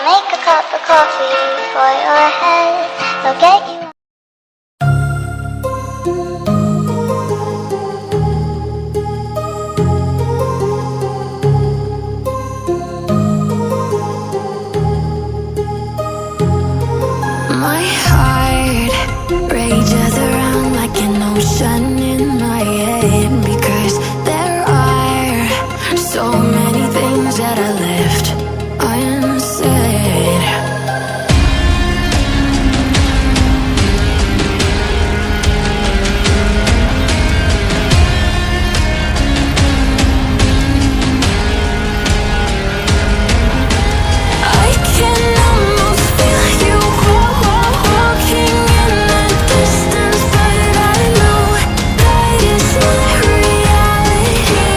make a cup of coffee for your head. I'll get you. My heart rages around like an ocean in my head, because there are so many things that I left unsaid. I can almost feel you walking in the distance, but I know that it's not reality.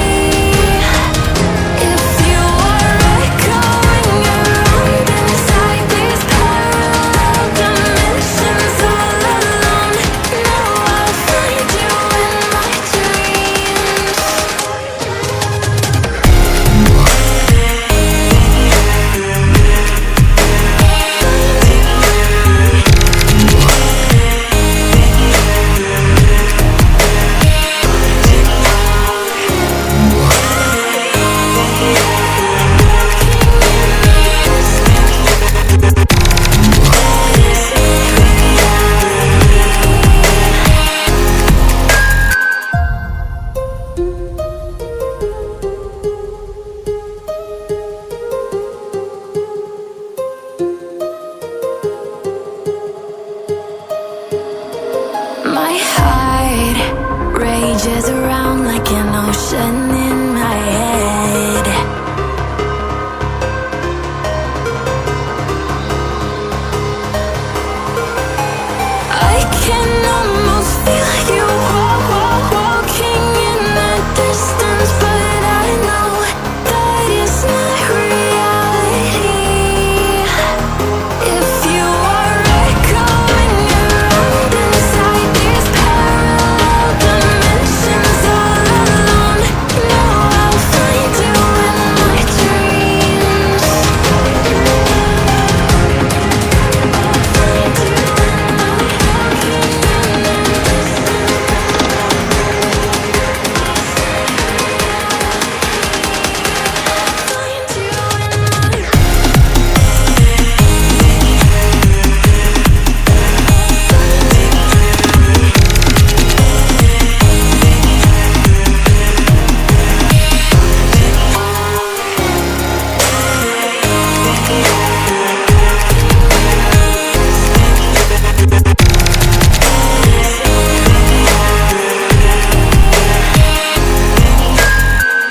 If you are echoing around inside these parallel dimensions all alone, now I'll find you in my dreams. My heart rages around like an ocean in my head. I can almost feel you walking in the distance, but I know that it's not reality. If you are echoing around inside these parallel dimensions all alone, now I'll find you in my dreams.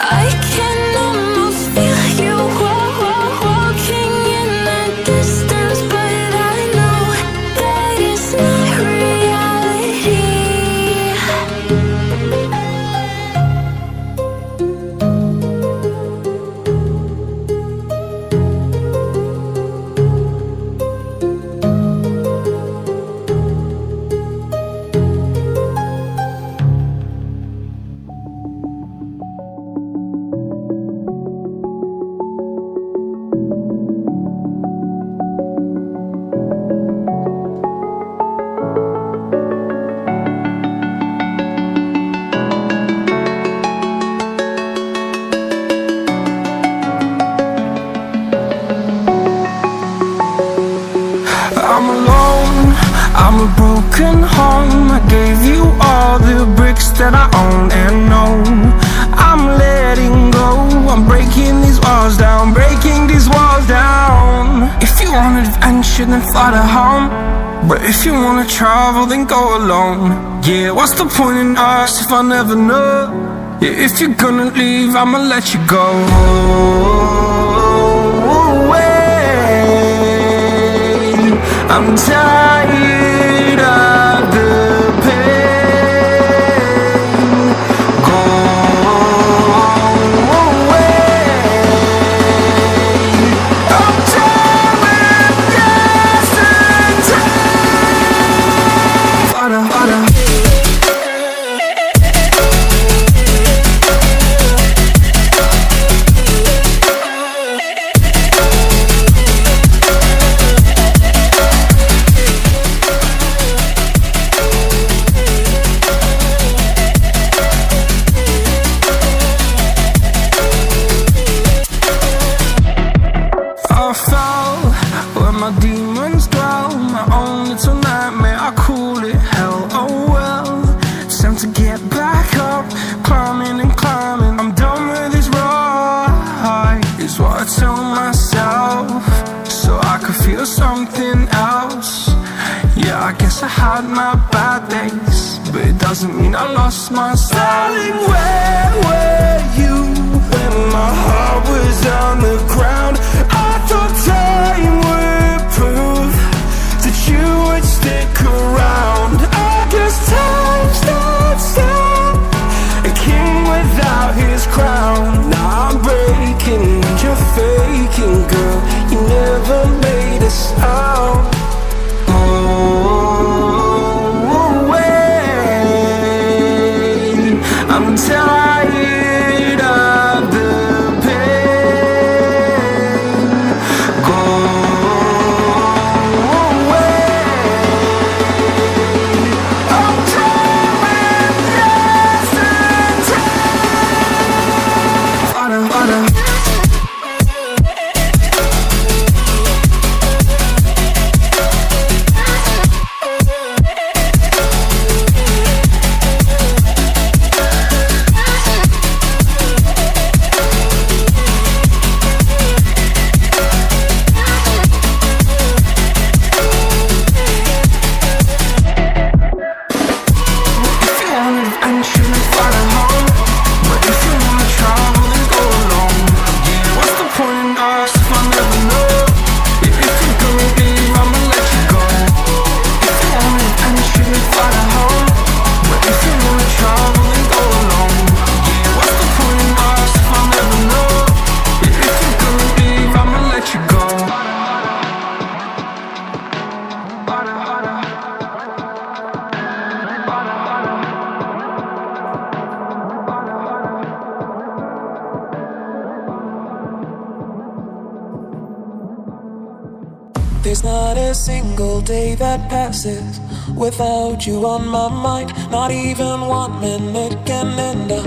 I can almost feel you walking in the distance, but I know that it's not reality. I'm alone, I'm a broken home. I gave you all the bricks that I own and know. I'm letting go, I'm breaking these walls down, breaking these walls down. If you want adventure, then fly to home. But if you wanna travel, then go alone. Yeah, what's the point in us if I never know? Yeah, if you're gonna leave, I'ma let you go. I'm tired of the pain. Go away. I'm tired of yesterday. Harder, harder. fell, where my demons dwell. My own little nightmare, I call it hell. Oh well, it's time to get back up, climbing and climbing. I'm done with this ride, is what I tell myself, so I could feel something else. Yeah, I guess I had my bad days, but it doesn't mean I lost myself. Darling, where were you when my heart was on the ground? I thought time would prove that you would stick around. I guess time stood still, a king without his crown. Now I'm breaking and you're faking, girl. You never made a sound. I'm tired of the pain. Go away. I'm done with yesterday. There's not a single day that passes without you on my mind. Not even 1 minute can end up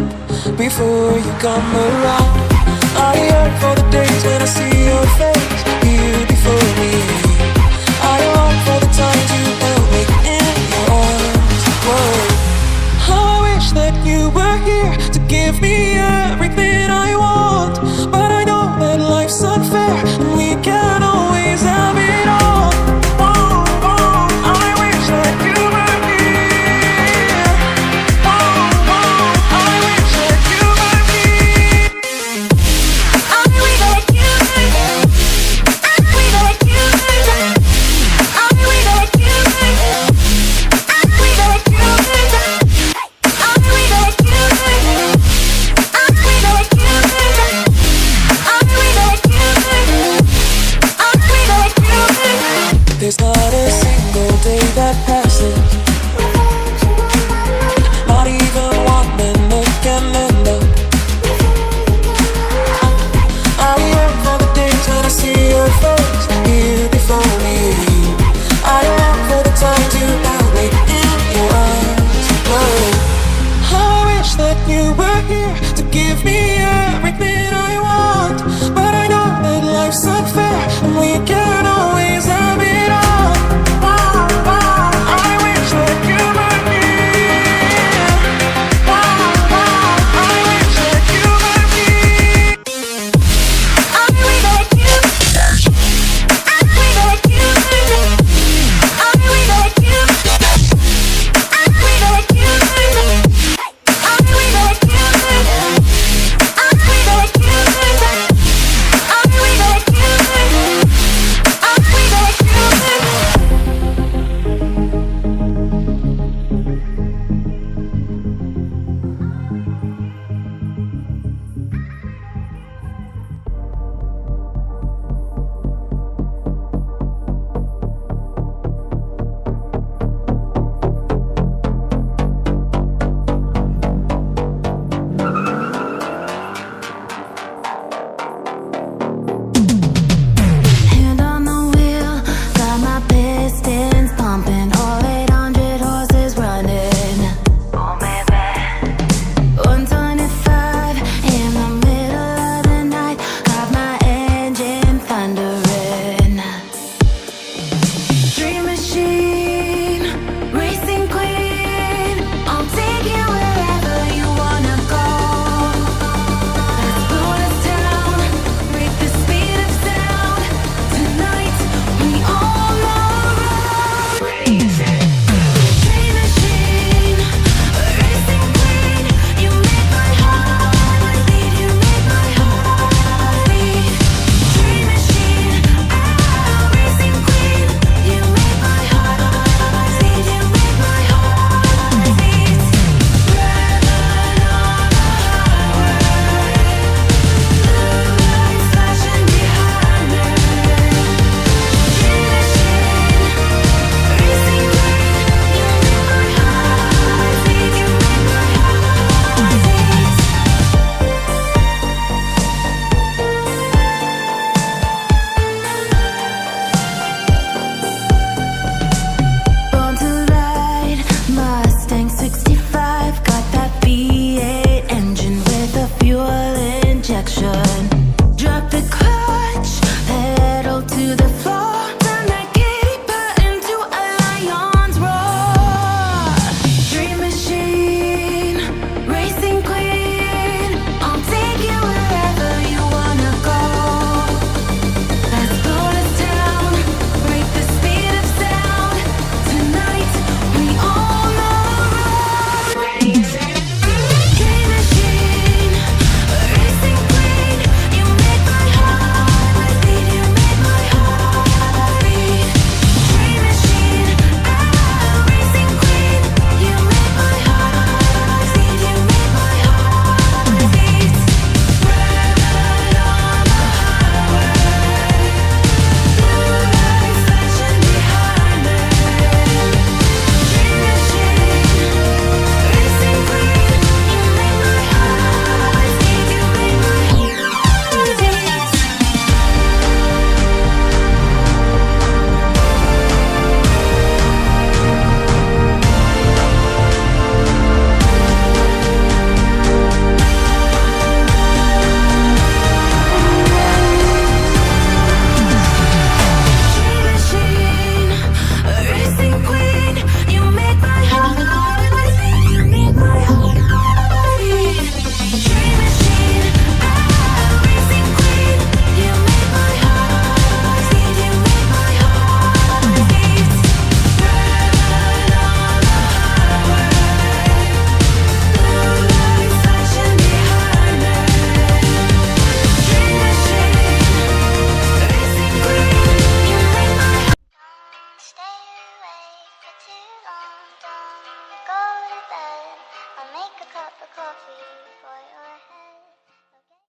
before you come around. I yearn for the days when I see your face,